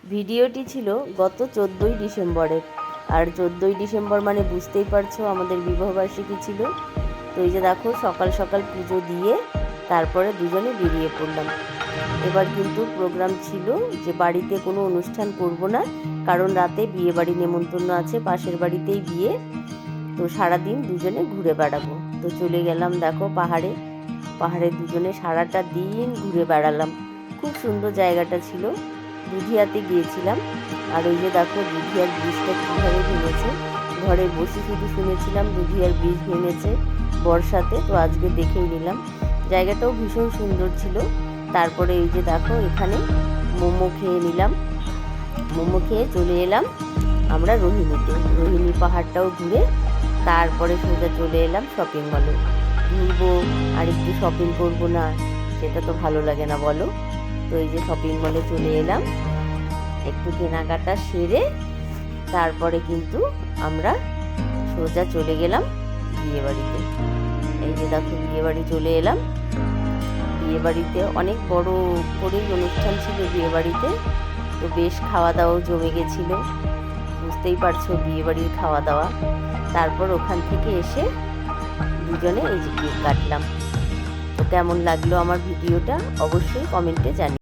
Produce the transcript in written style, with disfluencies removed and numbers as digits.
ভিডিওটি ছিল গত 14ই ডিসেম্বরের। আর 14ই ডিসেম্বর মানে বুঝতেই পারছো আমাদের বিবাহবার্ষিকী ছিল। তো এই যে দেখো সকাল সকাল পুজো দিয়ে তারপরে দুজনে বেরিয়ে পড়লাম। এবার কিন্তু প্রোগ্রাম ছিল যে বাড়িতে কোনো অনুষ্ঠান করব না, কারণ রাতে বিয়ে বাড়ি নেমন্তন্ন আছে, পাশের বাড়িতেই বিয়ে। তো সারাদিন দুজনে ঘুরে বেড়াবো। তো চলে গেলাম দেখো পাহাড়ে। পাহাড়ে দুজনে সারাটা দিন ঘুরে বেড়ালাম। খুব সুন্দর জায়গাটা ছিল। দুধিয়াতে গিয়েছিলাম। আর ওই যে দেখো দুধিয়ার ব্রিজটা কীভাবে ভেঙেছে। ঘরে বসে শুধু শুনেছিলাম দুধিয়ার ব্রিজ ভেঙেছে বর্ষাতে, তো আজকে দেখেই নিলাম। জায়গাটাও ভীষণ সুন্দর ছিল। তারপরে এই যে দেখো এখানে মোমো খেয়ে নিলাম। মোমো খেয়ে চলে এলাম আমরা রোহিণীতে। রোহিণী পাহাড়টাও ঘুরে তারপরে সোজা চলে এলাম শপিং মলে। ঘুরবো আর একটু শপিং করবো না, সেটা তো ভালো লাগে না বলো। তো এই যে শপিং মলে চলে এলাম, একটু কেনাকাটা সেরে তারপরে কিন্তু আমরা সোজা চলে গেলাম বিয়ে বাড়িতে। এই যে দেখো বিয়ে বাড়ি চলে এলাম। বিয়ে বাড়িতে অনেক বড় করেই অনুষ্ঠান ছিল বিয়ে বাড়িতে। তো বেশ খাওয়া দাওয়াও জমে গেছিলো, বুঝতেই পারছো বিয়ে বাড়ির খাওয়া দাওয়া। তারপর ওখান থেকে এসে দুজনে এই যে কেক কাটলাম। তো কেমন লাগলো আমার ভিডিওটা অবশ্যই কমেন্টে জানিও।